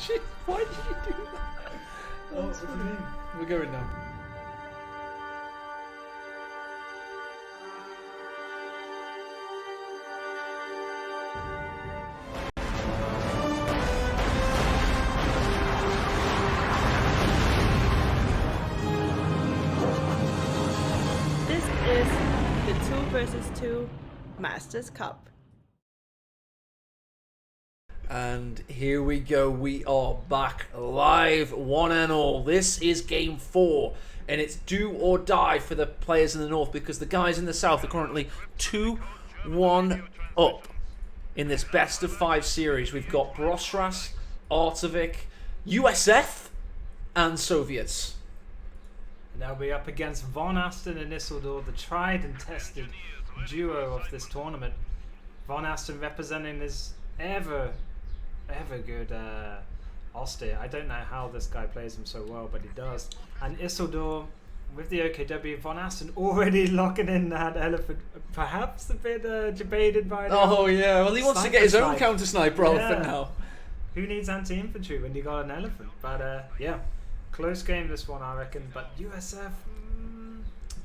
Shit, why did you do that? Oh, what do you mean? We're going now. This is the 2 versus 2 Masters Cup. And here we go. We are back live, one and all. This is game 4, and it's do or die for the players in the north because the guys in the south are currently 2-1 up in this best of 5 series. We've got Brosras, Artovik, USF, and Soviets. And they'll be up against Von Aston and Isildur, the tried and tested duo of this tournament. Von Aston representing his ever good Oster. I don't know how this guy plays him so well, but he does. And Isildur with the OKW. Von Aston already locking in that elephant. Perhaps a bit debated by the yeah, well he wants to get his own counter sniper elephant now. Who needs anti-infantry when you got an elephant? But yeah, close game this one I reckon. But USF,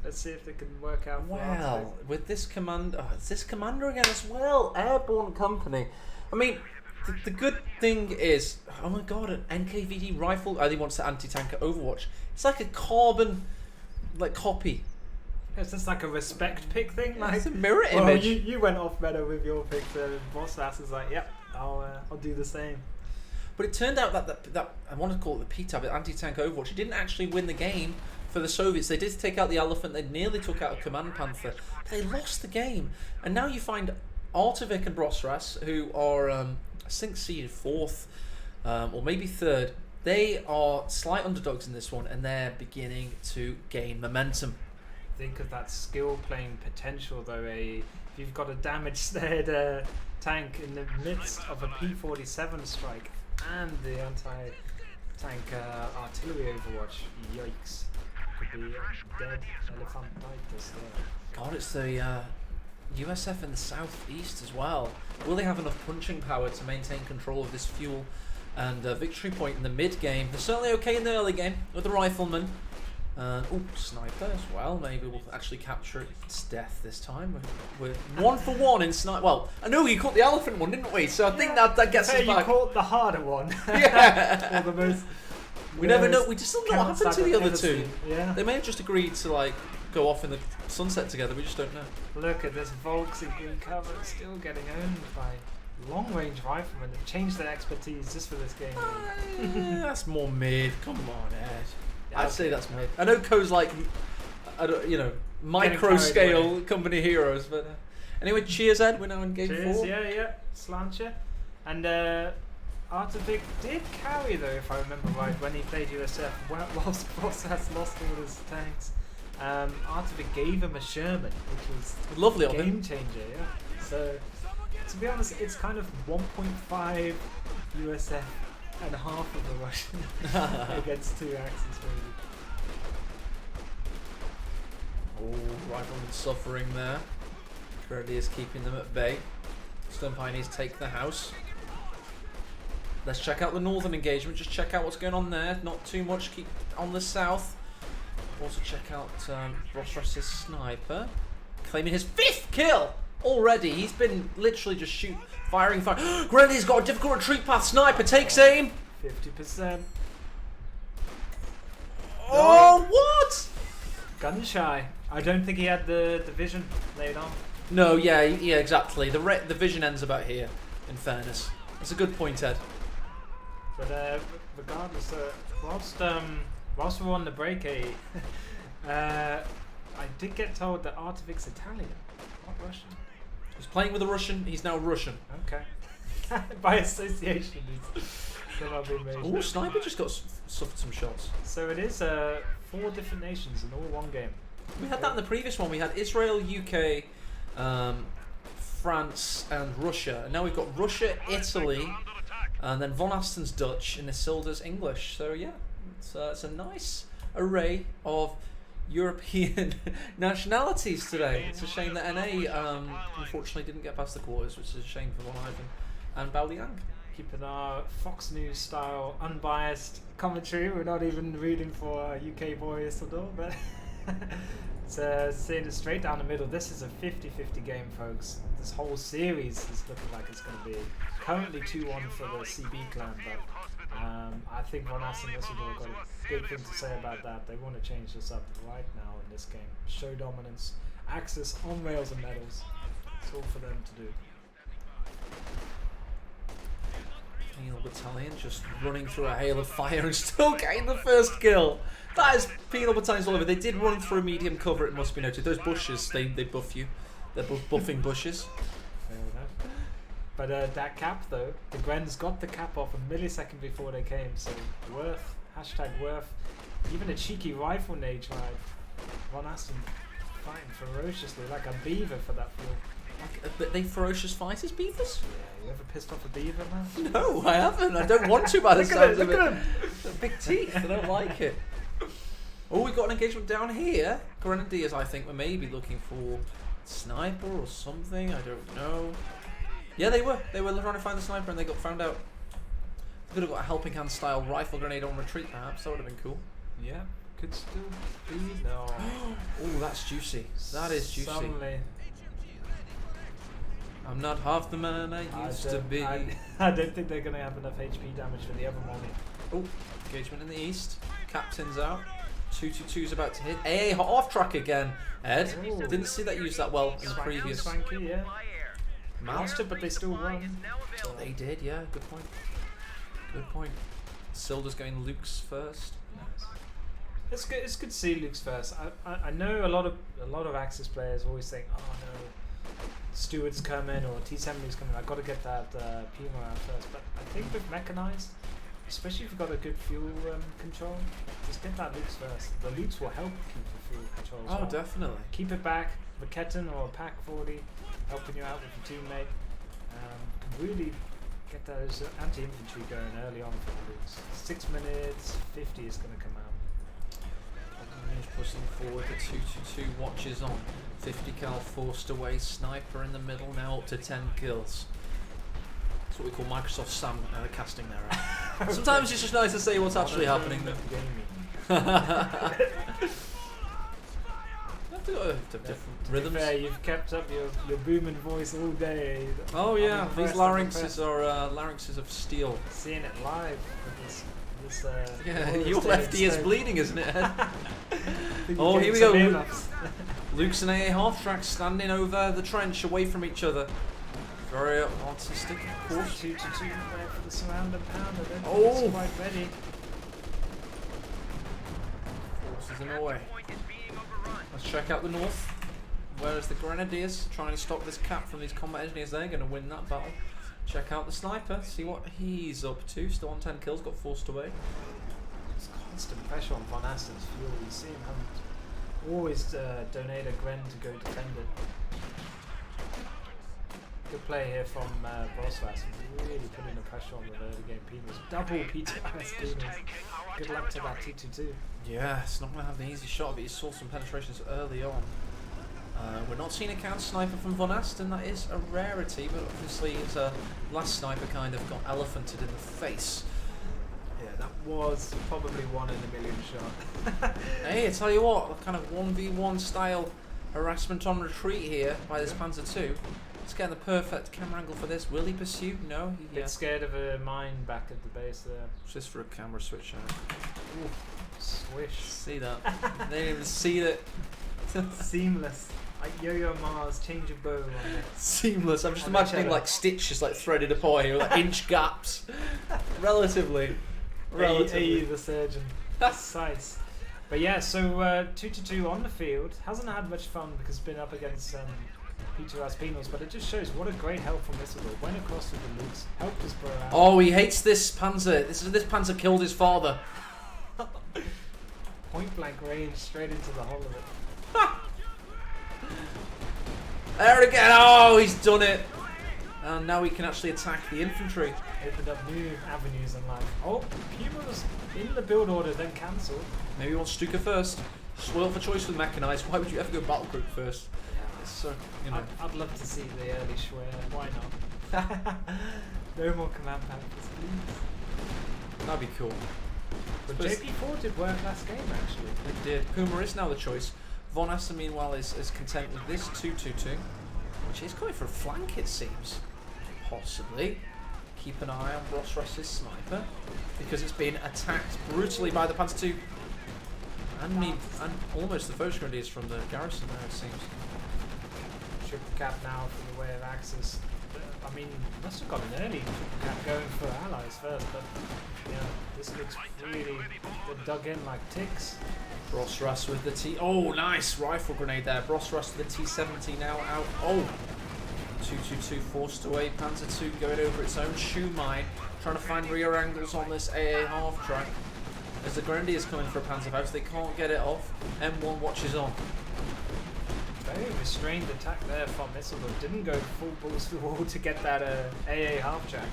let's see if they can work out. Well, with this commander, it's this commander again as well. Airborne Company. I mean, the good thing is, oh my god, an NKVD rifle. Oh, he wants the anti-tank at Overwatch. It's like a carbon, copy. It's just like a respect pick thing. Like it's a mirror image. You went off better with your pick. So Boss Ass is like, yep, I'll do the same. But it turned out that I want to call it the P-Tab, anti-tank Overwatch. It didn't actually win the game for the Soviets. They did take out the Elephant. They nearly took out a Command Panther. But they lost the game. And now you find Artovik and Brosras, who are, I think, seeded 4th, or maybe 3rd. They are slight underdogs in this one, and they're beginning to gain momentum. Think of that skill playing potential, though. If you've got a damage snared tank in the midst of a P-47 strike and the anti-tank artillery Overwatch, yikes. Could be dead elephantitis there. God, it's the USF in the southeast as well. Will they have enough punching power to maintain control of this fuel and victory point in the mid game? They're certainly okay in the early game with the rifleman. Sniper as well. Maybe we'll actually capture its death this time. We're 1 for 1 in sniper. Well, I know you caught the elephant one, didn't we? So I think that gets us back. You caught the harder one. Yeah. Or the most. We never know. We just don't know what happened to the other two. Yeah. They may have just agreed to go off in the sunset together. We just don't know. Look at this Volks in green cover, still getting owned by long-range riflemen. They've changed their expertise just for this game. That's more mid. Come on, Ed. I'd say that's mid. I know Co's micro scale company heroes, but anyway, cheers, Ed. We're now in game 4. Yeah, Slancher. And Artovik did carry, though, if I remember right, when he played USF. Whilst Bossas lost all his tanks, Artovik gave him a Sherman, which was lovely a game changer. Yeah. So, to be honest, it's kind of 1.5 USF and half of the Russian against 2 axes, maybe. Oh, rifleman suffering there. Currently is keeping them at bay. Stone Pioneers take the house. Let's check out the northern engagement. Just check out what's going on there. Not too much. Keep on the south. Also check out Brosras' sniper. Claiming his 5th kill already. He's been literally just firing fire. Grenadiers got a difficult retreat path. Sniper takes aim. 50%. Oh, what? Gun shy. I don't think he had the vision laid on. No, yeah, exactly. The vision ends about here, in fairness. That's a good point, Ed. But regardless, whilst we're on the break, I did get told that Artovik's Italian, not Russian. He's playing with a Russian. He's now Russian. Okay. By association, he's somehow been made. Oh, Sniper just suffered some shots. So it is 4 different nations in all one game. We had that in the previous one. We had Israel, UK, France, and Russia. And now we've got Russia, Italy, and then Von Aston's Dutch and Isildur's English. So yeah, it's a nice array of European nationalities today. It's a shame that NA unfortunately didn't get past the quarters, which is a shame for Von Ivan and Bao Liang. Keeping our Fox News style unbiased commentary. We're not even rooting for UK boy Isildur, but it's seeing it straight down the middle. This is a 50-50 game, folks. This whole series is looking like it's going to be currently 2-1 for the CB clan, but I think Von Asten and Isildur got a big thing to say about that. They want to change this up right now in this game. Show dominance, Axis on rails and medals. It's all for them to do. Penal Battalion just running through a hail of fire and still getting the first kill. That is Penal Battalions all over. They did run through medium cover, it must be noted. Those bushes, they buff you. They're buffing bushes. Fair enough. But that cap though, the Gwen's got the cap off a millisecond before they came, so worth, hashtag worth. Even a cheeky rifle nade tried. Von Asten fighting ferociously like a beaver for that field. Like, they ferocious fighters, beavers? Yeah, you ever pissed off a beaver, man? No, I haven't. I don't want to by the sounds of it. Look at him! They're big teeth, I don't like it. Oh, we've got an engagement down here. Grenadiers, I think, were maybe looking for sniper or something. I don't know. Yeah, they were. They were trying to find the sniper and they got found out. They could have got a helping hand style rifle grenade on retreat, perhaps. That would have been cool. Yeah, could still be. No. Oh, that's juicy. That is juicy. Suddenly, I'm not half the man I used to be. I don't think they're going to have enough HP damage for the Evermorning. Oh, engagement in the east. Captain's out. 222's about to hit. Hey, hot off track again, Ed. Ooh. Didn't see that used that well in the previous. Swanky, yeah. Mouse. But they still won. So They did, yeah. Good point. Good point. Silda's going Luke's first. nice. It's good. It's good to see Luke's first. I know a lot of Axis players always think, oh no, Steward's coming or T70's coming. I've got to get that Puma out first. But I think with mechanized, especially if you've got a good fuel control, just get that Luke's first. The Luke's will help keep the fuel control as Oh, well. definitely. Keep it back. The Ketten or Pack 40 helping you out with your teammate. Can really get those anti-infantry going early on for the Lukes. 6 minutes 50 is going to come out. He's pushing forward. The 222 watches on. 50 cal forced away. Sniper in the middle now up to 10 kills. That's what we call Microsoft Sam casting there. Right? Sometimes it's just nice to say what's actually happening. Different rhythms. To be fair, you've kept up your booming voice all day. Oh I'm yeah, impressed, these I'm larynxes impressed. are larynxes of steel. Seeing it live with this Yeah, Royal your Stadium left ear's stage. bleeding, isn't it, Ed? Think Oh, you here get we some go. earmuffs. Luke's and AA half track standing over the trench, away from each other. Very artistic, of course. 2 to 2 there for the surround and pound. I don't think Oh. it's quite ready. Forces him away. Let's check out the north. Whereas the Grenadiers trying to stop this cap from these combat engineers, they're going to win that battle. Check out the sniper, see what he's up to. Still on 10 kills, got forced away. There's constant pressure on Von Asten's fuel. You see him always donate a Gren to go defend it. Good play here from Boslas. Really putting the pressure on the early game Penis. Double PTRS Penis. Good luck to that T22. Yeah, it's not going to have the easy shot of it. He saw some penetrations early on. We're not seeing a counter sniper from Von Asten. That is a rarity, but obviously his last sniper kind of got elephanted in the face. Yeah, that was probably 1 in a million shot. Hey, I tell you what, a kind of 1v1 style harassment on retreat here by this Panzer II. He's getting the perfect camera angle for this. Will he pursue? No. He, Bit scared of a mine back at the base there. just for a camera switch. Ooh, swish. See that? They didn't even see that. Seamless. Like Yo-Yo Mars, change of bow on it. Seamless. I'm just On the imagining cello. like stitches like threaded upon you, like inch gaps. Relatively. AE the surgeon. Precise. But yeah, so 2 to 2 on the field. Hasn't had much fun because it's been up against Peter Aspinals, but it just shows what a great help from Isildur. Went across with the Lukes, helped his bro out. Oh, he hates this Panzer. This Panzer killed his father. Point blank range straight into the hull of it. There again. Oh, he's done it. And now we can actually attack the infantry. Opened up new avenues in life. Oh, Puma was in the build order, then cancelled. Maybe he wants Stuka first. Spoil for choice with mechanized. Why would you ever go battle group first? It's so, you know. I'd love to see the early Schwer. Why not? No more command packets, please. That'd be cool. But Suppose- JP4 did work last game, actually. It did. Puma is now the choice. Von Aster, meanwhile, is content with this 2-2-2, which is going for a flank, it seems. Possibly. Keep an eye on Ross Russ's sniper, because it's been attacked brutally by the Panzer II. And almost the Foch grenadiers from the garrison there, it seems. Triple cap now for the way of Axis. I mean, must have got an early triple cap going for allies first, but yeah, this looks really dug in like ticks. Ross Russ with the T. Oh, nice rifle grenade there. Ross Russ with the T-70 now out. Oh, 2-2-2 forced away. Panzer II going over its own shoe mine, trying to find rear angles on this AA half track. As the Grenadiers coming for a Panzerfaust, they can't get it off. M1 watches on. Very restrained attack there from Isildor. Didn't go full balls to the wall to get that AA half track.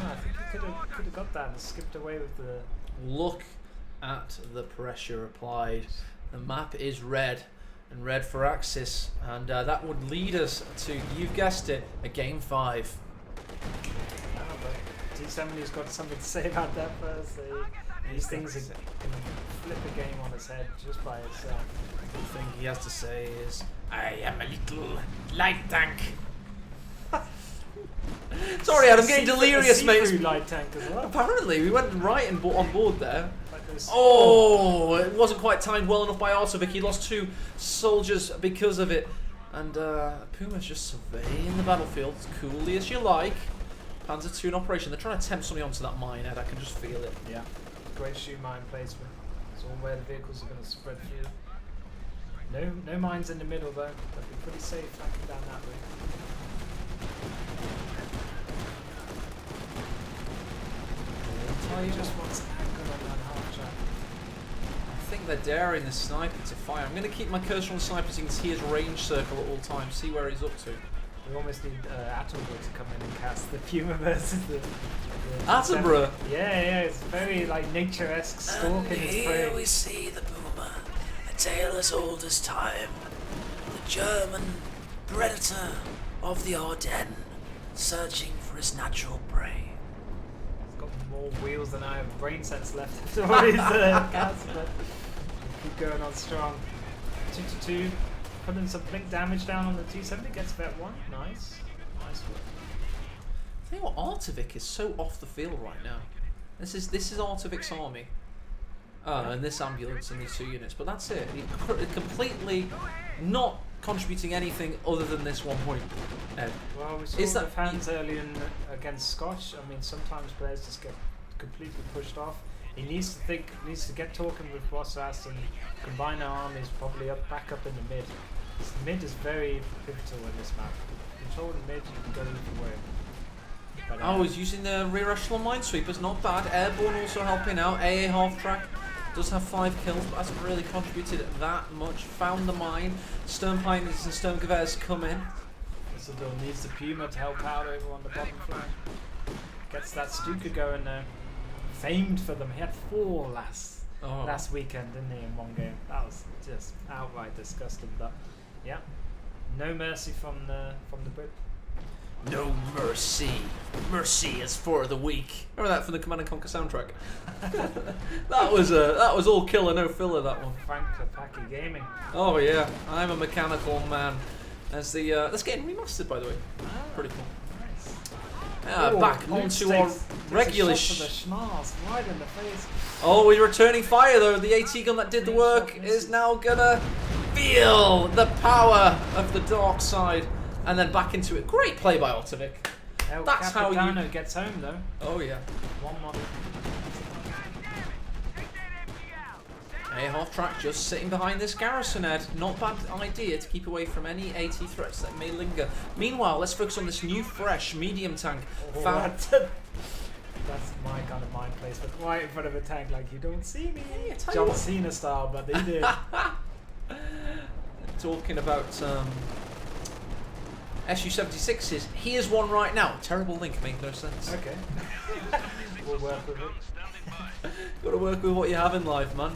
Yeah, I think he could have got that and skipped away with the. Look at the pressure applied. The map is red, and red for Axis, and that would lead us to, you've guessed it, a game 5. Oh, but T70's got something to say about that first. These things can flip a game on its head just by itself. The thing he has to say is, I am a little light tank. Sorry, Adam, I'm getting delirious, mate. A light tank as well. Apparently, we went right on board there. Like this. Oh, it wasn't quite timed well enough by Artovic. He lost 2 soldiers because of it. And Puma's just surveying the battlefield as coolly as you like. Panzer II in operation. They're trying to tempt somebody onto that mine, Ed. I can just feel it. Yeah. Great shoe mine placement. It's all where the vehicles are going to spread through. No mines in the middle though. They'll be pretty safe flanking down that route. He just wants to angle on that half track. I think they're daring the sniper to fire. I'm going to keep my cursor on the sniper so you can see his range circle at all times. See where he's up to. We almost need Attenborough to come in and cast the Puma versus the Attenborough? Yeah, it's very like nature-esque stalking his prey. we see the Puma, a tale as old as time. The German predator of the Ardennes, searching for his natural prey. He's got more wheels than I have brain cells left after all his cast, but keep going on strong. 2-2. Putting some blink damage down on the T70, gets vet 1. Nice work. I tell you what, Artovic is so off the field right now. This is Artovic's army. And this ambulance and these 2 units, but that's it. He's completely not contributing anything other than this 1 point. Well, we saw the fans early against Scotch. I mean, sometimes players just get completely pushed off. He needs to think, needs to get talking with Bossas and combine our armies probably back up in the mid. The mid is very pivotal in this map. Control the mid, you can go either way. But, he's using the rear echelon minesweepers, not bad. Airborne also helping out. AA half track does have 5 kills, but hasn't really contributed that much. Found the mine. Stern Pioneers and Stern Gewehrs come in. Isildor needs the Puma to help out over on the bottom flank. Gets that Stuka going there. Famed for them. He had 4 last weekend, didn't he, in 1 game? That was just outright disgusting. But yeah, no mercy from the Brit. No mercy. Mercy is for the weak. Remember that from the Command & Conquer soundtrack? that was all killer, no filler, that one. Frank Kopacki Gaming. Oh yeah, I'm a mechanical man. As the that's getting remastered, by the way. Pretty cool. Nice. Back onto our regular. A shot for the schmars, right in the face. Oh, we're returning fire though. The AT gun that did the work is now gonna feel the power of the dark side. And then back into it. Great play by Artovic. That's how you gets home though. Oh yeah. 1 model. A half track just sitting behind this garrison, Ed. Not bad idea to keep away from any AT threats that may linger. Meanwhile, let's focus on this new, fresh medium tank. That's my kind of mind placement. Right in front of a tank, like you don't see me. Yeah, John Cena style, but they did. Talking about Su-76s. Here's one right now. Terrible link, made no sense. Okay. We'll work with it. Got to work with what you have in life, man.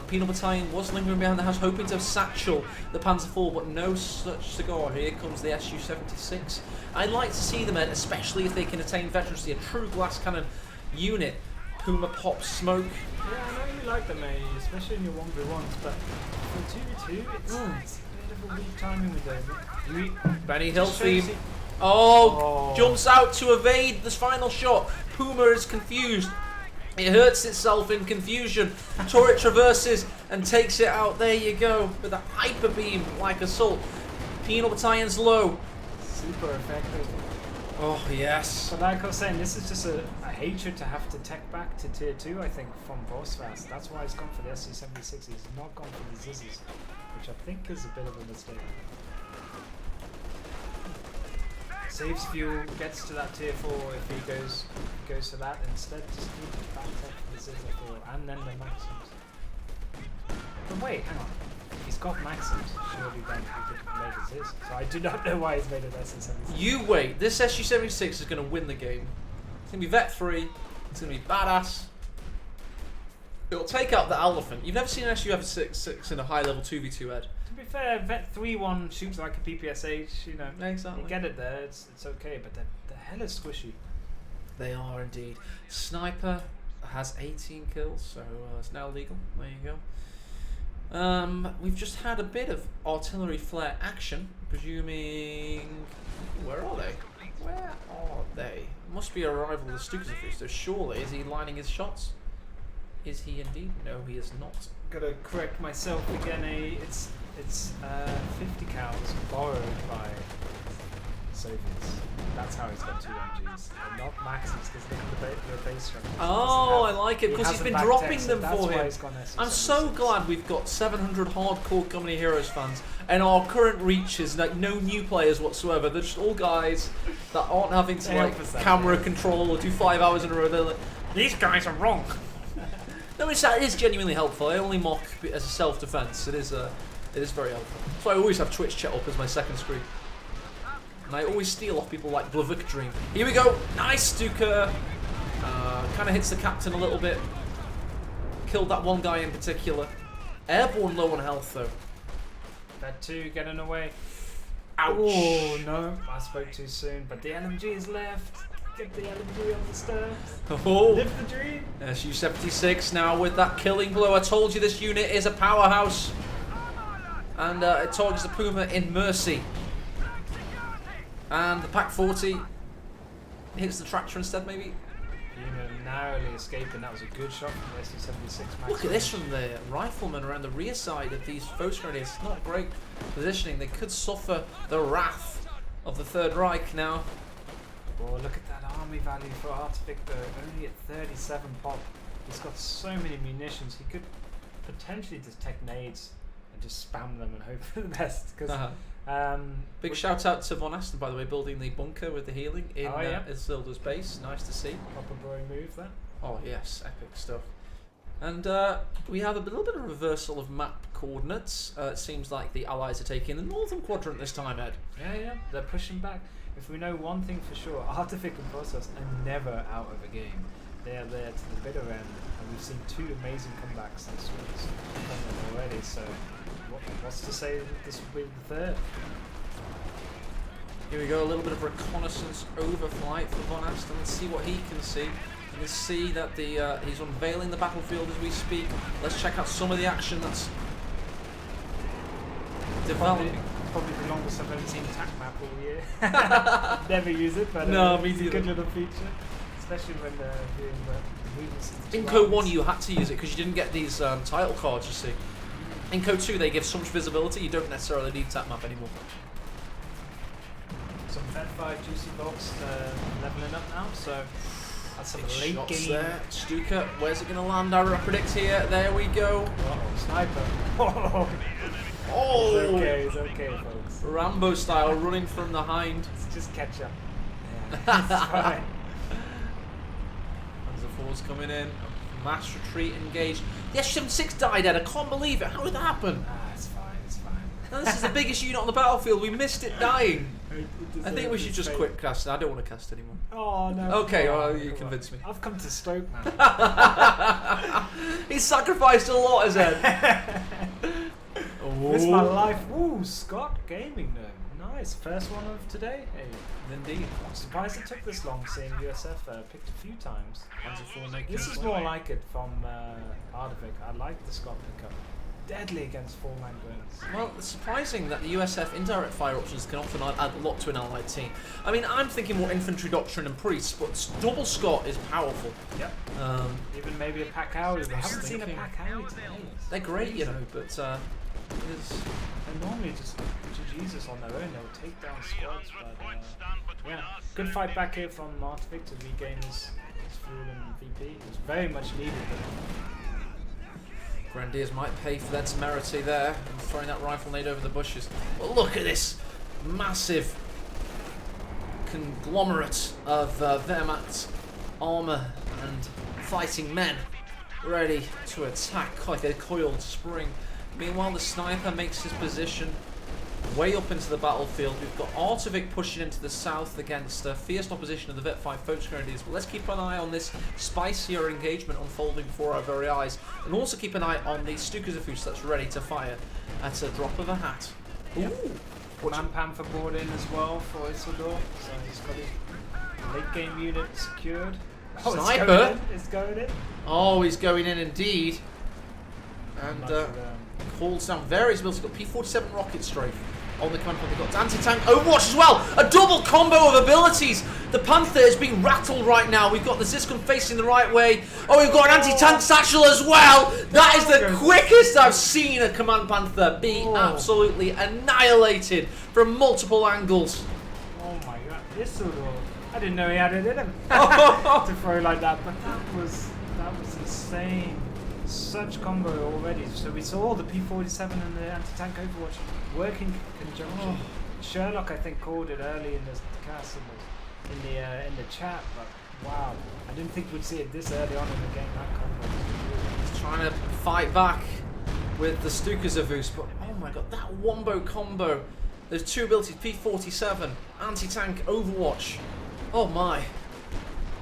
Penal Battalion was lingering behind the house, hoping to satchel the Panzer IV, but no such cigar. Here comes the Su-76. I'd like to see them, Ed, especially if they can attain veterancy, a true glass cannon unit. Puma pop smoke. Yeah, I know you like them, mate, especially in your 1v1s, but for 2v2, it's a bit of a weak timing with them. Benny Hill theme. Oh, jumps out to evade this final shot. Puma is confused. It hurts itself in confusion. Turret traverses and takes it out. There you go. With a hyper beam like assault. Penal Battalion's low. Super effective. Oh, yes. But like I was saying, this is just a hatred to have to tech back to tier 2, I think, from Bosfast. That's why he's gone for the Su-76. He's not gone for the Zizzes, which I think is a bit of a mistake. Saves fuel, gets to that tier 4 if he goes for that. Instead, just keep back tech for the Zizzer 4 and then the Maxims. But wait, hang on. He's got Maxims, surely then he could have made it his. So I do not know why he's made it Su-76. You wait. This Su-76 is going to win the game. It's going to be Vet 3. It's going to be badass. It'll take out the elephant. You've never seen an Su-76 in a high level 2v2, Ed. To be fair, Vet 3-1 shoots like a PPSH, you know. Exactly. You get it there, it's okay, but they're hella squishy. They are indeed. Sniper has 18 kills, so it's now legal. There you go. We've just had a bit of artillery flare action, presuming... Where are they? Where are they? Must be a rival of the Stukas of so surely, is he lining his shots? Is he indeed? No, he is not. Gotta correct myself again, it's 50 cows borrowed by Soviets. That's how he's got 2 MGs. They're not Maxes, because look at the base structure. Oh, I like it, because he's been dropping them for him. I'm so Su-76. glad we've got 700 hardcore Company Heroes fans, and our current reach is like no new players whatsoever. They're just all guys that aren't having to like camera control or do 5 hours in a row. They're like, these guys are wrong. No, it is genuinely helpful. I only mock as a self-defense. It is very helpful. So I always have Twitch chat up as my second screen. And I always steal off people like Blavik Dream. Here we go. Nice Stuka. Kind of hits the captain a little bit. Killed that one guy in particular. Airborne low on health though. That 2 getting away. Ouch. Oh no, I spoke too soon, but the LMG is left. Get the LMG on the stairs. Oh. Live the dream. Su-76 now with that killing blow. I told you this unit is a powerhouse. And it targets the Puma in mercy. And the Pack 40 hits the tractor instead, maybe. Narrowly escaping. That was a good shot from the Su-76. Look at this from the riflemen around the rear side of these Foes grenadiers. Not great positioning. They could suffer the wrath of the Third Reich now. Oh, look at that army value for Artific though. Only at 37 pop. He's got so many munitions. He could potentially just take nades and just spam them and hope for the best. Because big shout out to Von Asten, by the way, building the bunker with the healing in Isildur's base. Nice to see. Proper bro move there. Oh yes, epic stuff. And we have a little bit of reversal of map coordinates. It seems like the Allies are taking the northern quadrant this time, Ed. Yeah, they're pushing back. If we know one thing for sure, Artific and Process are never out of a game. They are there to the bitter end, and we've seen 2 amazing comebacks this week already. So, what's to say that this will be the 3rd? Here we go, a little bit of reconnaissance overflight for Von Asten. Let's see what he can see. You can see that he's unveiling the battlefield as we speak. Let's check out some of the action that's developing. Probably the longest I've ever seen TAC map all year. Never use it, but no, me neither. Good little feature, especially when they're doing movements. In CoH 1 you had to use it because you didn't get these title cards, you see. In CoH 2 they give so much visibility you don't necessarily need TAC map anymore. Some Fed 5 juicy box leveling up now, so that's some Big late shots game. there. Stuka, where's it going to land? I predict here. There we go. Uh-oh, sniper. Oh! It's okay, folks. Rambo style, running from the hind. It's just catch up. Yeah, it's fine. Panzer IV's coming in. Mass retreat engaged. The Su-76 died, Ed. I can't believe it. How did that happen? It's fine. No, this is the biggest unit on the battlefield. We missed it dying. I think we should just quit casting. I don't want to cast anymore. Oh no. Okay, come well, on, you come convinced on. me. I've come to Stoke now. He sacrificed a lot, as Ed. It's my life. Ooh, Scott Gaming though. Nice. First one of today. Hey. Indeed. I'm surprised it took this long seeing USF picked a few times. This is more like it from Ardavik. I like the Scott pickup. Deadly against 4-man guns. Well, it's surprising that the USF indirect fire options can often add a lot to an allied team. I mean, I'm thinking more infantry doctrine and priests, but double Scott is powerful. Yep. Even maybe a Pack Howie. We haven't seen a Pack Howie today. They're great, you know, but it is... They normally just Jesus on their own. They'll take down squads, but yeah, good fight back here from Martvik to regain his fuel and VP. It was very much needed. Grenadiers might pay for their temerity there, and throwing that rifle nade over the bushes. But look at this massive conglomerate of Wehrmacht armour and fighting men ready to attack like a coiled spring. Meanwhile, the sniper makes his position way up into the battlefield. We've got Artovik pushing into the south against fierce opposition of the Vet 5 Folks Grenadiers. But let's keep an eye on this spicier engagement unfolding before our very eyes. And also keep an eye on the Stukazafus that's ready to fire at a drop of a hat. Yep. Command Panther brought in as well for Isildur. So he's got his late game unit secured. Oh, Sniper! It's going in. Oh, he's going in indeed. And calls down various builds. He's got P-47 rocket strafe on the command panther. They've got anti-tank Overwatch as well. A double combo of abilities. The Panther is being rattled right now. We've got the Ziscon facing the right way. Oh, we've got an anti-tank satchel as well. That is the quickest I've seen a command panther be absolutely annihilated from multiple angles. Oh my god, Isildur. I didn't know he had it in him to throw like that, but that was insane. Such combo already. So we saw the P-47 and the anti-tank Overwatch work in conjunction. Sherlock, I think, called it early in the cast in the chat, but wow, I didn't think we'd see it this early on in the game. That combo. He's trying to fight back with the Stukazavus, but oh my god, that wombo combo. There's two abilities: P-47, anti-tank Overwatch. Oh my!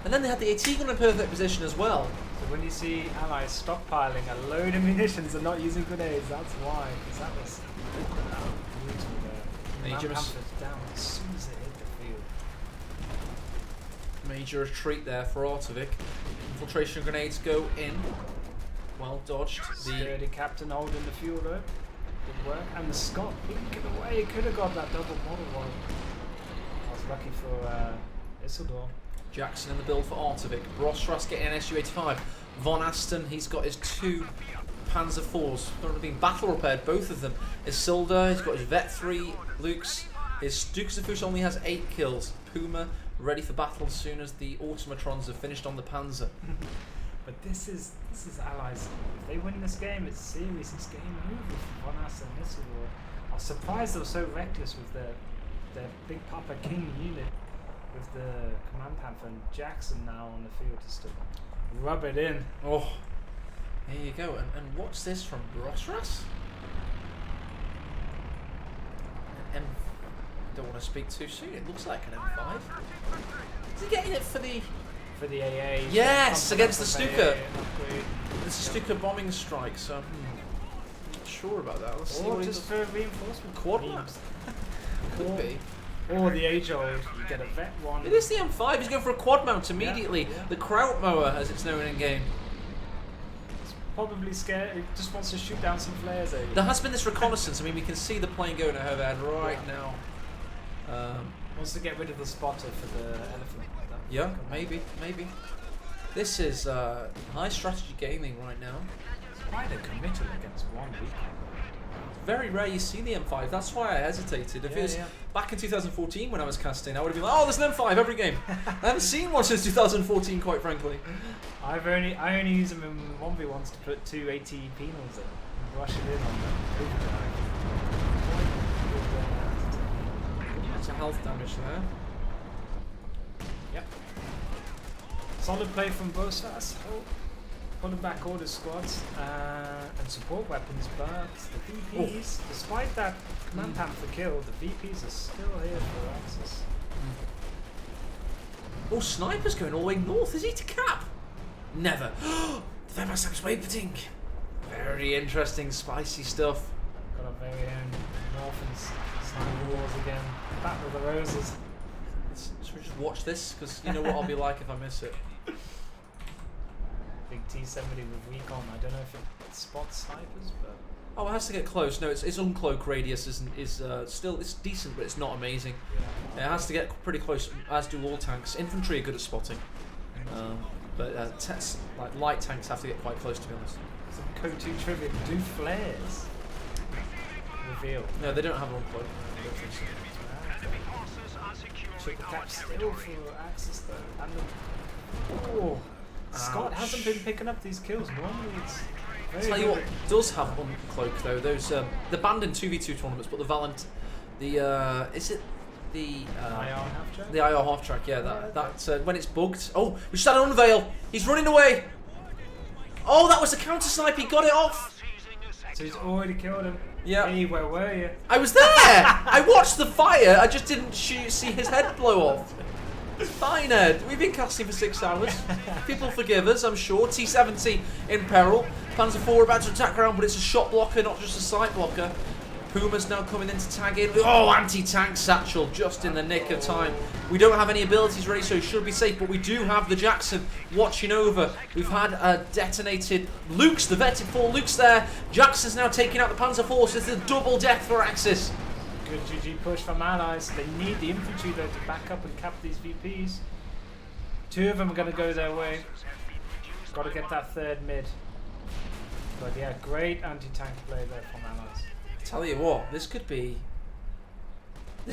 And then they had the AT gun in perfect position as well. So when you see allies stockpiling a load of munitions and not using grenades, that's why. Because that was brutal there. Major down as soon as it hit the field. Major retreat there for Artovik. Infiltration grenades go in. Well dodged. Sturdy captain holding the fuel though. Good work. And the Scott blinking away. He could have got that double model one. I was lucky for Isildur. Jackson in the build for Artovik. Brostras getting an SU-85. Von Asten, he's got his two Panzer IVs. They're being battle repaired, both of them. Isildur, he's got his Vet 3 Lukes. His Stukazafus only has 8 kills. Puma, ready for battle as soon as the automatrons have finished on the Panzer. But this is allies. If they win this game, it's serious. It's game over for Von Asten and Isildur. I was surprised they were so reckless with their Big Papa King unit. With the Command Panther and Jackson now on the field just to rub it in. Oh, there you go. And what's this from Brostras? I don't want to speak too soon. It looks like an M5. Is he getting it for the AA? Yes, against the Stuka. This is Stuka bombing strike. So I'm not sure about that. Let's see or what just for reinforcement. Quad maps. Could be. Or the age-old, you get a Vet 1. It is the M5, he's going for a quad mount immediately. Yeah. The Kraut mower, as it's known in game. It's probably scared, it just wants to shoot down some flares. There has been this reconnaissance, I mean we can see the plane going overhead right now. Wants to get rid of the spotter for the elephant. Yeah, maybe. This is high strategy gaming right now. It's quite a committal against one week. Very rare you see the M5, that's why I hesitated. If it was back in 2014 when I was casting, I would have been like, oh, there's an M5 every game. I haven't seen one since 2014, quite frankly. I only use them in 1v1s to put 2 AT penals in and rush it in on the overdrive. Lots of health damage there. Yep. Solid play from Bosas. Oh. pulling back order squads and support weapons, but the VPs, despite that command panther kill, the VPs are still here for Axis. Oh, Sniper's going all the way north, is he, to cap? Never. The Wehrmacht's waiting. Very interesting, spicy stuff. Got our very own North and Sniper Wars again. Battle of the Roses. Should we just watch this? Because you know what I'll be like if I miss it. Big T-70 with recon. I don't know if it spots snipers, but... Oh, it has to get close. No, its uncloak radius is still, it's decent, but it's not amazing. Yeah. It has to get pretty close, as do all tanks. Infantry are good at spotting, but like light tanks have to get quite close, to be honest. Some CoH2 trivia. Do flares reveal? No, they don't have an uncloak. I don't think so. Should the cap still for Axis though? And oh, Scott hasn't been picking up these kills. Normally it's very Tell you what good. does have uncloak though. Those the banned in 2v2 tournaments, but the Valent, is it the IR half track? the IR half track? Yeah, that when it's bugged. Oh, we just had an unveil. He's running away. Oh, that was a counter snipe. He got it off. So he's already killed him. Yeah. Hey, where were you? I was there. I watched the fire. I just didn't see his head blow off. It's fine, Ed. We've been casting for 6 hours. People forgive us, I'm sure. T-70 in peril. Panzer IV about to attack around, but it's a shot blocker, not just a sight blocker. Puma's now coming in to tag in. Oh, anti-tank satchel just in the nick of time. We don't have any abilities ready, so it should be safe, but we do have the Jackson watching over. We've had detonated Luke's, the vetted 4 Luke's there. Jackson's now taking out the Panzer IV, it's a double death for Axis. Good GG push from Allies. They need the infantry though to back up and cap these VPs. 2 of them are going to go their way. Got to get that third mid. But yeah, great anti-tank play there from Allies. Tell you what, this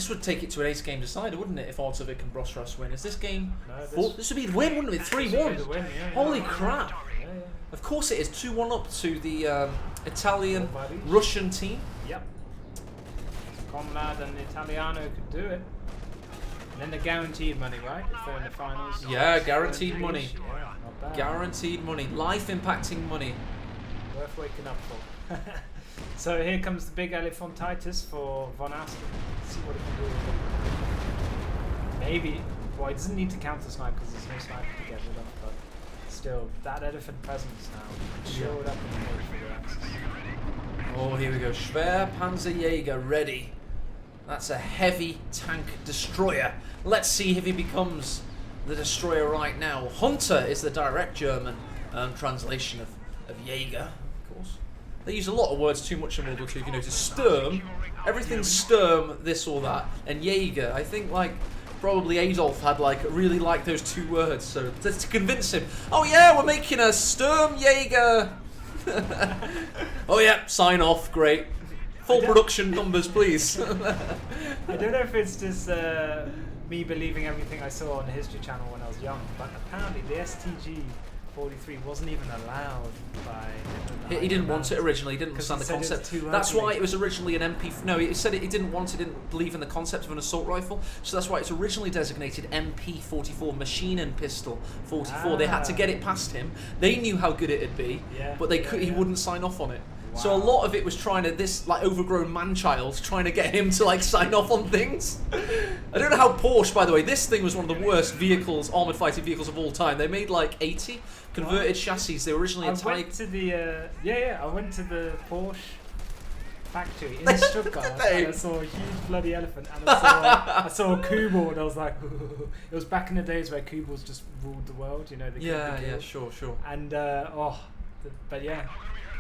would take it to an ace game decider, wouldn't it, if Odzovic and Brosras win? Is this game... No, this would be the win, wouldn't it? 3-1. Yeah, Holy crap. Yeah. Of course it is. 2-1 up to the Italian, Nobody. Russian team. Yep. Comrade and Italiano could do it. And then the guaranteed money, right? If they're in the finals. Yeah, guaranteed money. Yeah, not bad. Guaranteed money. Life-impacting money. Worth waking up for. So here comes the big Elephantitis for Von Asten. Let's see what he can do with it. Maybe, well, he doesn't need to counter snipe because there's no sniper to get rid of, but still, that elephant presence now showed up in the mid for the Axis. Oh, here we go. Schwer Panzerjäger ready. That's a heavy tank destroyer. Let's see if he becomes the destroyer right now. Hunter is the direct German translation of Jäger, of course. They use a lot of words too much in World War II, if you notice. Sturm, everything's Sturm, this or that. And Jäger, I think like probably Adolf had really liked those 2 words, so to convince him, oh yeah, we're making a Sturm Jäger. Oh yeah, sign off, great. Full production numbers, please. I don't know if it's just me believing everything I saw on the History Channel when I was young, but apparently the STG-43 wasn't even allowed by... He didn't want it originally, he didn't understand the concept. That's why it was originally an MP... No, he said he didn't want it, didn't believe in the concept of an assault rifle, so that's why it's originally designated MP-44, machine and pistol 44. They had to get it past him. They knew how good it'd be, but he wouldn't sign off on it. Wow. So a lot of it was trying to, this overgrown man-child, trying to get him to sign off on things. I don't know how Porsche, by the way, this thing was one of the worst vehicles, armoured fighting vehicles of all time. They made 80 converted chassis. They were originally a type. I went to the, I went to the Porsche factory in Stuttgart and I saw a huge bloody elephant and I saw a Kubel and I was like, it was back in the days where Kubels just ruled the world, you know. Sure. And, but yeah,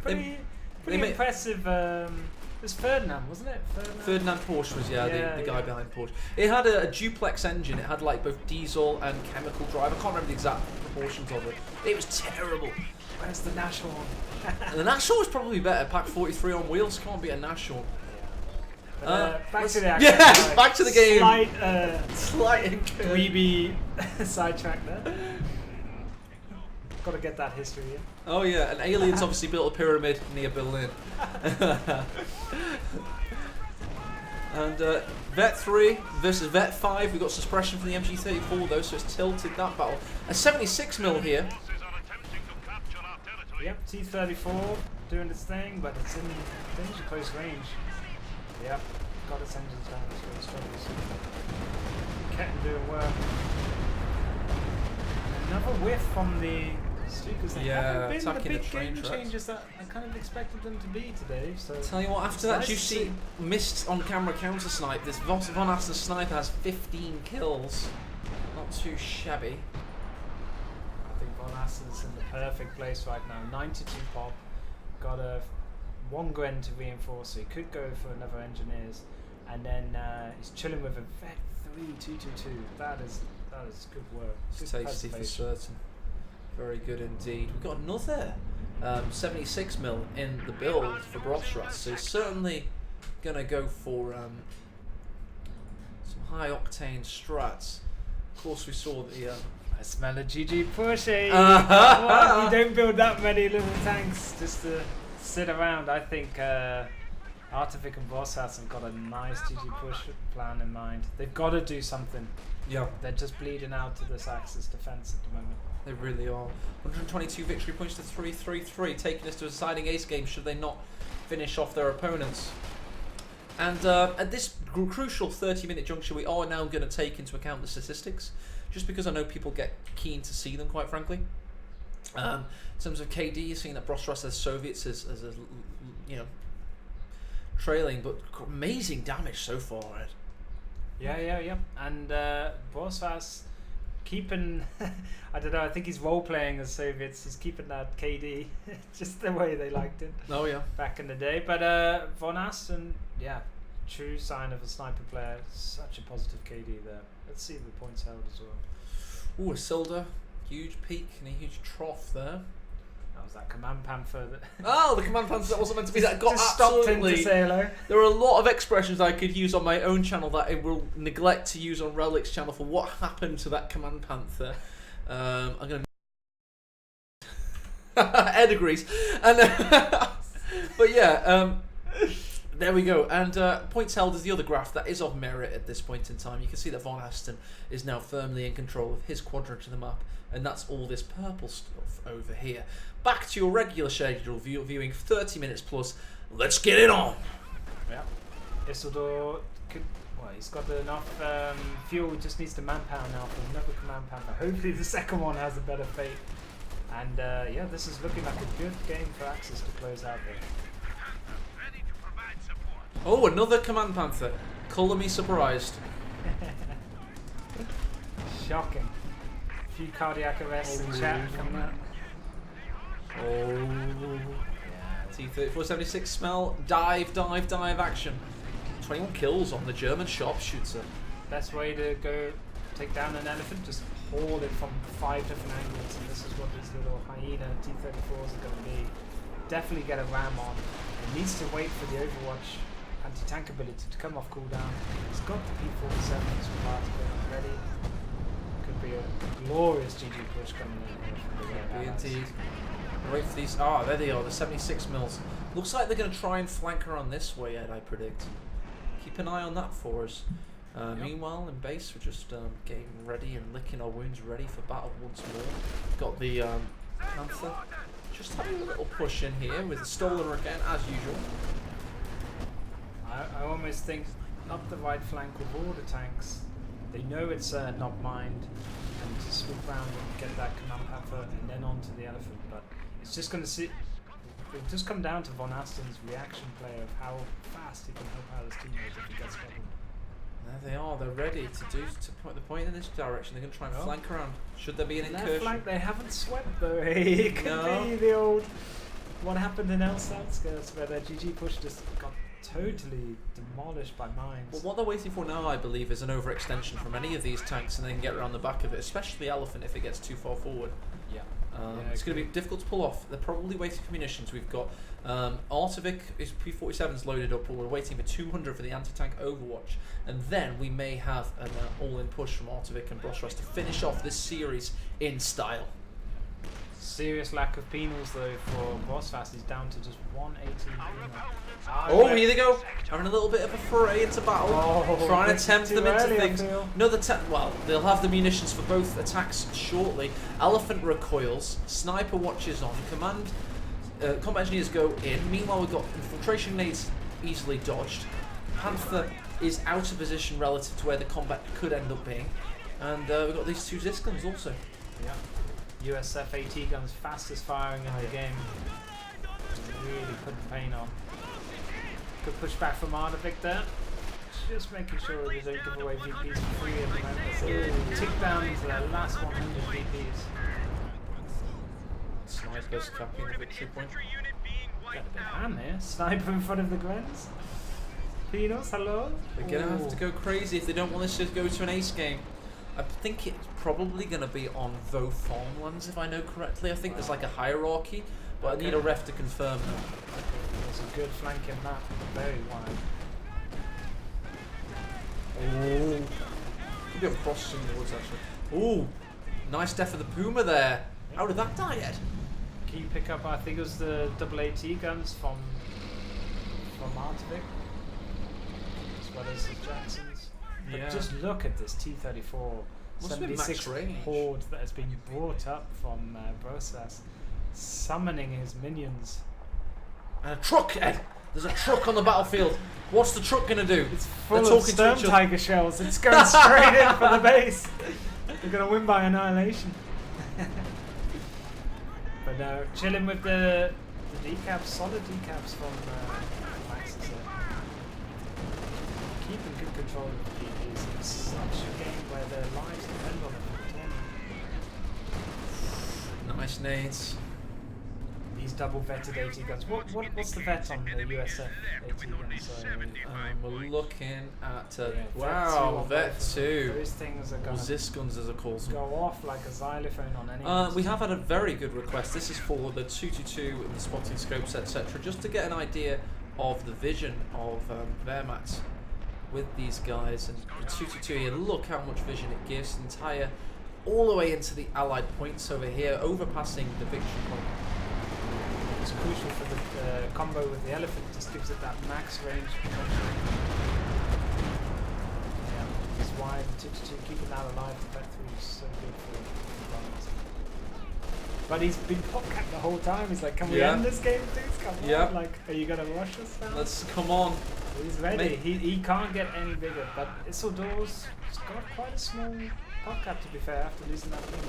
pretty impressive. It was Ferdinand, wasn't it? Ferdinand Porsche was, the guy behind Porsche. It had a duplex engine. It had both diesel and chemical drive. I can't remember the exact proportions of it. It was terrible. Where's the National? The National was probably better. Pack 43 on wheels can't be a National. Back to the action. Back to the game. Slight dweeby sidetrack there. Got to get that history in. Oh yeah, and aliens obviously built a pyramid near Berlin. And Vet 3 versus Vet 5. We've got suppression from the MG34 though, so it's tilted that battle. A 76mm here. Yep, T-34 doing its thing, but it's in danger close range. Yep, got its engines down, it's really struggles. Ketten doing work. Another whiff from the Stukas. They haven't been the attacking big the train game tracks. changes that I kind of expected them to be today. So Tell you what, after that juicy missed on camera counter snipe, this Von Asten sniper has 15 kills. Not too shabby. I think Von Asten's in the perfect place right now. 92 pop. Got a 1 Gren to reinforce, so he could go for another engineers. And then he's chilling with a Vet 3222. That is good work. It's Good tasty for preservation. certain. Very good indeed. We've got another 76mm in the build for Brosras, so he's certainly going to go for some high octane strats. Of course, we saw the. I smell a GG push, eh? What? You don't build that many little tanks just to sit around. I think Artivik and Brosras have got a nice GG push plan in mind. They've got to do something. Yeah, They're just bleeding out to this Axis defense at the moment. they really are. 122 victory points to 333, taking us to a deciding ace game should they not finish off their opponents. And at this crucial 30-minute juncture, we are now going to take into account the statistics, just because I know people get keen to see them, quite frankly. In terms of KD, you're seeing that Brosras as Soviets is you know, trailing, but amazing damage so far. Right? Yeah. And Brosras keeping, I don't know, I think he's role-playing as Soviets. He's keeping that KD, just the way they liked it Oh yeah. back in the day. But Von Asten, yeah, true sign of a sniper player. Such a positive KD there. Let's see the points held as well. Ooh, a Silda, huge peak and a huge trough there. That was that Command Panther that Oh, the Command Panther that wasn't meant to be. That got just stopped in absolutely. to say hello. There are a lot of expressions I could use on my own channel that I will neglect to use on Relic's channel for what happened to that Command Panther. I'm going to... Ed agrees. And, but yeah, there we go. And points held is the other graph that is of merit at this point in time. You can see that Von Asten is now firmly in control of his quadrant of the map, and that's all this purple stuff over here. Back to your regular schedule viewing 30 minutes plus. Let's get it on! Yeah. Isildur could, well, he's got enough fuel, just needs to manpower now for another Command Panther. Hopefully the second one has a better fate. And yeah, this is looking like a good game for Axis to close out there. Oh, another Command Panther. Colour me surprised. Shocking. A few cardiac arrests in chat coming out. Oh. T-3476 smell. Dive action. 21 kills on the German sharpshooter. Best way to go take down an elephant, just haul it from 5 different angles, and this is what these little hyena T-34s are going to be. Definitely get a ram on. It needs to wait for the Overwatch anti-tank ability to come off cooldown. It's got the P-47s from Artivik ready. Could be a glorious GG push coming in here from the Indeed. Wait for these. Ah, there they are, the 76 mils. Looks like they're going to try and flank around this way, Ed, I predict. Keep an eye on that for us. Meanwhile, in base, we're just getting ready and licking our wounds ready for battle once more. Got the Panther. Just having a little push in here with the Stolen again, as usual. I almost think up the right flank with all the tanks. They know it's not mined, and to swoop around and get that Command Panther and then onto the elephant. But it's just going to see. It'll just come down to Von Asten's reaction play of how fast he can help out his teammates if he gets covered. There they are. They're ready to point the point in this direction. They're going to try and Oh. flank around. Should there be an Left incursion? flank, they haven't swept though. It could No. be the old. What happened in El's outskirts where their GG push just got totally demolished by mines. Well, what they're waiting for now, I believe, is an overextension from any of these tanks, and they can get around the back of it, especially Elephant if it gets too far forward. Yeah. It's going to be difficult to pull off. They're probably waiting for munitions. We've got Artivik, his P-47's loaded up, but we're waiting for 200 for the anti-tank Overwatch, and then we may have an all-in push from Artivik and Brosras to finish off this series in style. Serious lack of penals though for Bossfast. He's down to just 180 penal. Oh, here they go. Having a little bit of a foray into battle. Oh, trying to tempt them into early, I things. feel. No, well, they'll have the munitions for both attacks shortly. Elephant recoils. Sniper watches on. Combat engineers go in. Meanwhile, we've got infiltration nades easily dodged. Panther is out of position relative to where the combat could end up being. And we've got these two Zis guns also. Yeah. USF AT guns, fastest firing in the game. Really put the pain on. Good pushback from Ardovic there. Just making sure they don't give away VPs for free at the moment. So tick down into their last 100 VPs. Snipers capping the victory point. Got a bit of hand here. Sniper in front of the Glens. Peanuts, hello. They're going to have to go crazy if they don't want this to go to an ace game. I think it's probably going to be on Vo farmlands, if I know correctly. I think there's like a hierarchy, but I need a ref to confirm that. There's a good flanking map, very wide. Oh, could be a cross in the woods actually. Oh, nice death of the Puma there. How did that die yet? Key pickup, I think it was the AAT guns from Artovic, as well as the Jacksons. But just look at this T-34 76 horde that has been brought up from Brosas, summoning his minions. And a truck, Ed. There's a truck on the battlefield. What's the truck gonna do? It's full of Storm Tiger shells. It's going straight in for the base. They're gonna win by annihilation. But no, chilling with the decaps, solid decaps from Climax. Keeping good control of the DPs. It's such a game where their lives depend on it. Nice nades. These double vetted AT guns. What's the vet on the USF AT guns? We're looking at wow, vet 2. Those things are Or gonna Zis guns as I call them. go off like a xylophone on any. We have had a very good request. This is for the 222 and the spotting scopes, etc. Just to get an idea of the vision of Wehrmacht with these guys. And the 222 here, look how much vision it gives. Entire, all the way into the allied points over here, overpassing the victory point. It's crucial for the combo with the elephant. Just gives it that max range potential. Yeah, that's why the 222 keeping that alive. The bet 3 is so good for runs. But he's been pop-capped the whole time. He's like, can we end this game, dudes? Come on. Like, are you going to rush us now? Let's come on. He's ready. He can't get any bigger. But Isildur's got quite a small pop-cap, to be fair, after losing that game.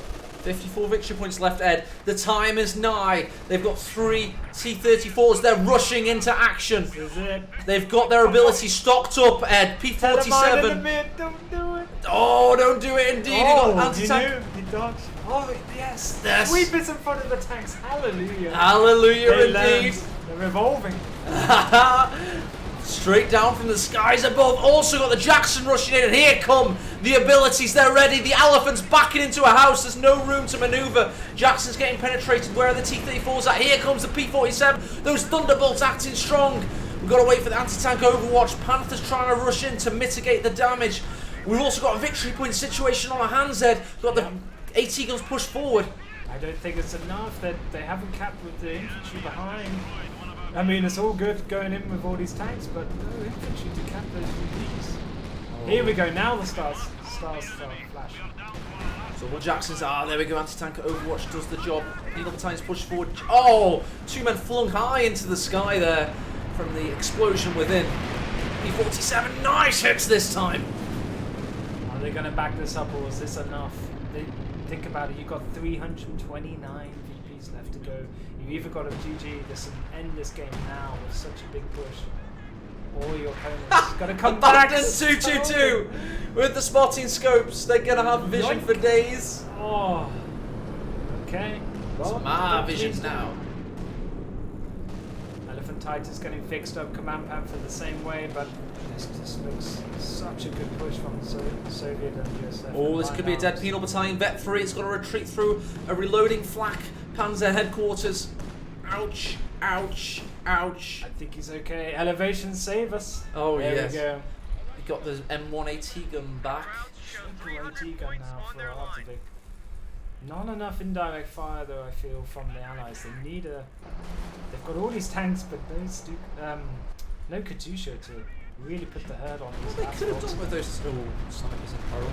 54 victory points left, Ed. The time is nigh. They've got 3 T-34s. They're rushing into action. This is it. They've got their ability stocked up, Ed. P-47. Don't do it. Oh, don't do it indeed. Oh, he got anti-tank. He dodged. Oh, yes. Yes. Sweep is in front of the tanks. Hallelujah. Hallelujah They indeed. land. They're revolving. Straight down from the skies above. Also got the Jackson rushing in, and here come the abilities. They're ready. The elephant's backing into a house. There's no room to maneuver. Jackson's getting penetrated. Where are the T-34s at? Here comes the P-47. Those Thunderbolts acting strong. We've got to wait for the anti-tank overwatch. Panther's trying to rush in to mitigate the damage. We've also got a victory point situation on our hands, Ed. We've got the AT guns pushed forward. I don't think it's enough that they haven't capped with the infantry behind. I mean, it's all good going in with all these tanks, but no infantry to cap those VPs. Oh. Here we go, now the stars start flashing. So what Jackson's, there we go, anti-tank overwatch does the job. Needle Battalions push forward. Oh, 2 men flung high into the sky there from the explosion within. P-47, nice hits this time. Are they going to back this up, or is this enough? Think about it, you've got 329 VPs left to go. You either got to GG this and end this game now with such a big push, or your opponent's got to come back. Abandon 222 with the spotting scopes. They're going to have vision for days. Oh, okay. Well, it's my vision now. Elephant Titan's getting fixed up. Command Panther the same way, but this just looks such a good push from the Soviet and USF. Oh, this could be a dead penal battalion. Vet 3, it's got to retreat through a reloading flak. Panzer headquarters. Ouch, ouch, ouch. I think he's okay. Elevation save us. Oh, there yes. we go. We got the M1 AT gun back. Triple AT gun now for Artovic. Not enough indirect fire though, I feel, from the allies. They need a... They've got all these tanks, but no Katusha to really put the hurt on these They last could have bolts. done with those snipers in peril.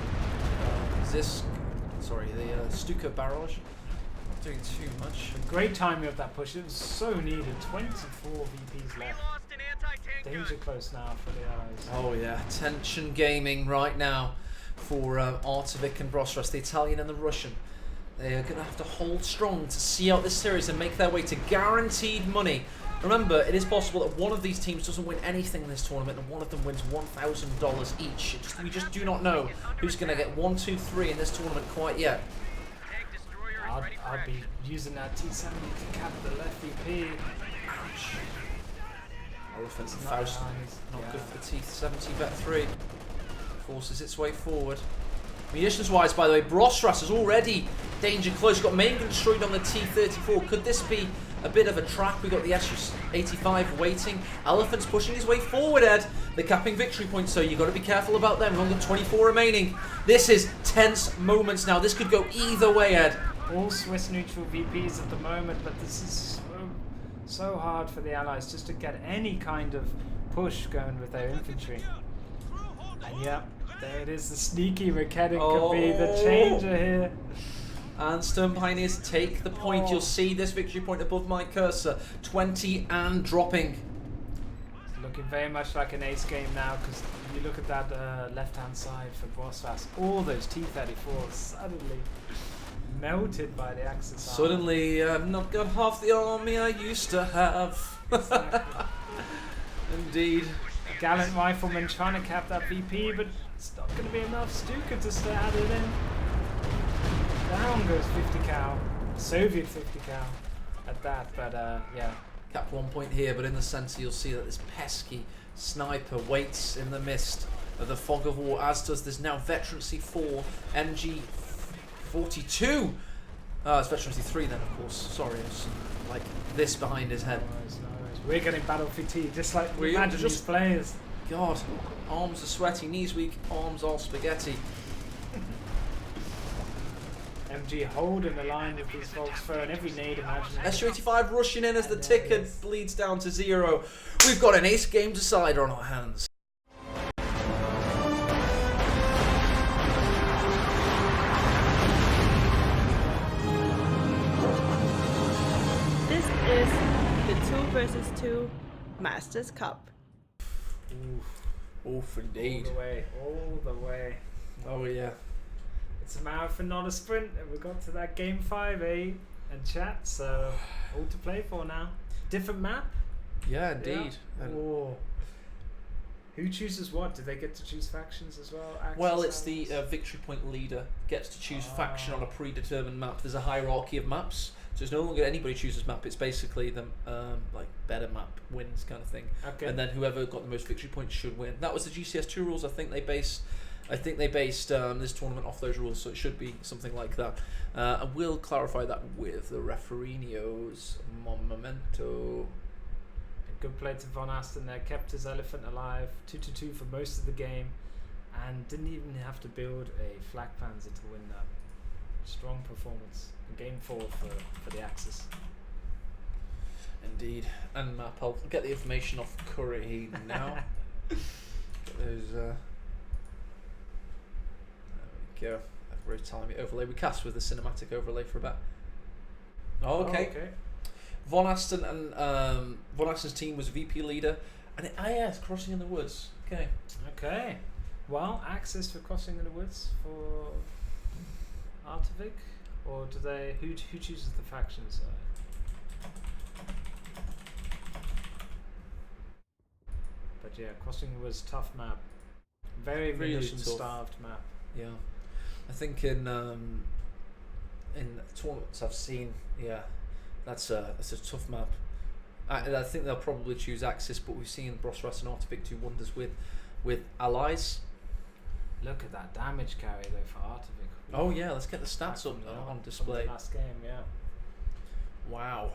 The Stuka barrage. Not doing too much. Great timing of that push. It was so needed. 24 VPs left. Danger close now for the allies. Oh yeah, tension gaming right now for Artovic and Brosras, the Italian and the Russian. They are going to have to hold strong to see out this series and make their way to guaranteed money. Remember, it is possible that one of these teams doesn't win anything in this tournament and one of them wins $1,000 each. We just do not know who's going to get 1, 2, 3 in this tournament quite yet. I'll be using that T70 to cap the left VP. Ouch. Elephant and Not Faust, nice. not Yeah. good for the T70 Vet 3. Forces its way forward. Munitions wise, by the way, Brosras is already danger close. Got main gun destroyed on the T34. Could this be a bit of a trap? We got the SU-85 waiting. Elephant's pushing his way forward, Ed. They're capping victory points, so you've got to be careful about them. We've only got 24 remaining. This is tense moments now. This could go either way, Ed. All Swiss neutral VPs at the moment, but this is so hard for the allies just to get any kind of push going with their infantry. And yeah, there it is. The sneaky mechanic could be the changer here. And Stern Pioneers take the point. Oh. You'll see this victory point above my cursor. 20 and dropping. Looking very much like an ace game now, because you look at that left-hand side for Brosras. All those T-34s suddenly melted by the Axis. Suddenly, I've not got half the army I used to have. Exactly. Indeed. A gallant rifleman trying to cap that VP, but it's not going to be enough. Stuka to stay added in. Down goes 50 cal. Soviet 50 cal at that, but yeah. Cap 1 point here, but in the centre you'll see that this pesky sniper waits in the mist of the fog of war, as does this now Veterancy 4 MG42. It's Veterancy 3 then, of course. Sorry, it's like this behind his head. No worries. We're getting battle fatigue, just like We imagine just- these players. God, arms are sweaty, knees weak, arms are spaghetti. MG holding the line with these folks, throwing every nade imaginable. SU-85 rushing in as the And there it ticket is. bleeds down to 0. We've got an ace game decider on our hands. This is the 2 versus 2 Masters Cup. Oof, indeed. All the way. Oh yeah. It's a marathon, not a sprint, and we got to that game 5, eh? And chat, so all to play for now. Different map? Yeah, indeed. Yeah. And- Oh. Who chooses what? Do they get to choose factions as well? Axis well, it's the allies? victory point leader gets to choose Ah. faction on a predetermined map. There's a hierarchy of maps, so it's no longer anybody chooses map. It's basically the like better map wins kind of thing, Okay. and then whoever got the most victory points should win. That was the GCS2 rules. I think they based this tournament off those rules, so it should be something like that. I will clarify that with the refereenios. Momento. Good play to Von Asten there, kept his elephant alive, 2-2 for most of the game, and didn't even have to build a flak panzer to win that. Strong performance. Game 4 for the Axis. Indeed. And map. I'll get the information off Curry now. Get those. There we go. Everybody's telling me overlay. We cast with the cinematic overlay for a bit. Oh, okay. Von Asten and Von Asten's team was VP leader, and it's Crossing in the Woods. Okay. Okay. Well, Axis for Crossing in the Woods for Artovic, or do they? Who chooses the factions? But yeah, Crossing in the Woods, tough map. Very Really munition tough. starved map. Yeah. I think in tournaments I've seen, yeah, that's a tough map. I think they'll probably choose Axis, but we've seen Brosras and Artovic do wonders with allies. Look at that damage carry though for Artovic. Oh yeah, let's get the stats up now on From display. the last game, yeah. Wow.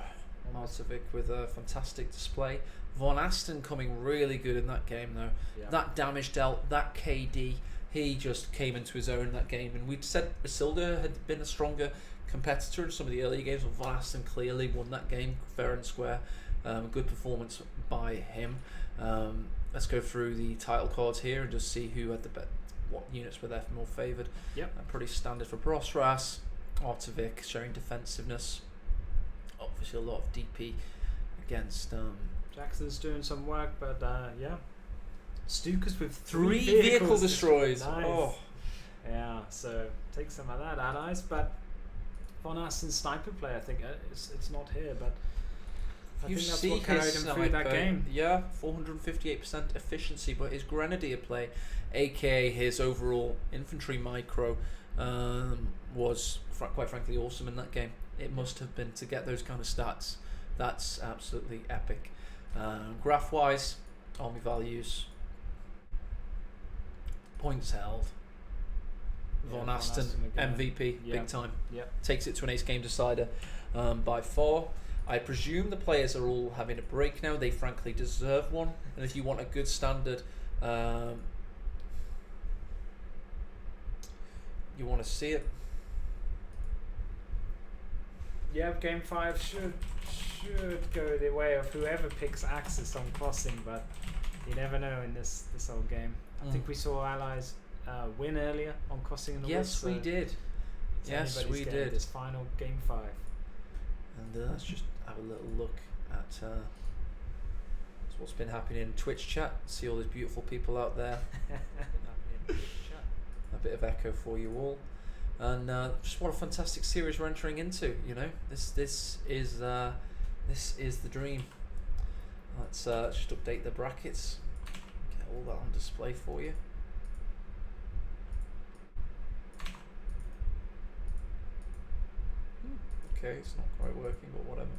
Artovic with a fantastic display. Von Asten coming really good in that game though. Yeah. That damage dealt, that KD, he just came into his own in that game. And we'd said Isildur had been a stronger competitor in some of the earlier games. Von Asten clearly won that game fair and square. Good performance by him. Let's go through the title cards here and just see who had what units were there more favoured. Yep. Pretty standard for Brosras. Artovic showing defensiveness. Obviously a lot of DP against Jackson's doing some work, but yeah. Stukas with three three vehicle destroys. Nice. Oh. Yeah, so take some of that, allies. But Von Asten's sniper play, I think it's not here, but I think that's what carried him through that game. Yeah, 458% efficiency, but his grenadier play, aka his overall infantry micro, was quite frankly awesome in that game. It must have been to get those kind of stats. That's absolutely epic. Graph wise, army values, points held. Von Asten MVP, big time. Yep. Takes it to an ace game decider by 4. I presume the players are all having a break now. They frankly deserve one. And if you want a good standard, you want to see it. Yeah, game 5 should go the way of whoever picks Axis on crossing, but you never know in this whole game. I think we saw allies win earlier on crossing in the woods. Yes, we did. Yes, we did. This final game 5. And let's just have a little look at what's been happening in Twitch chat. See all those beautiful people out there. A bit of echo for you all. And just what a fantastic series we're entering into. You know, this is the dream. Let's just update the brackets. Get all that on display for you. Okay, it's not quite working, but whatever.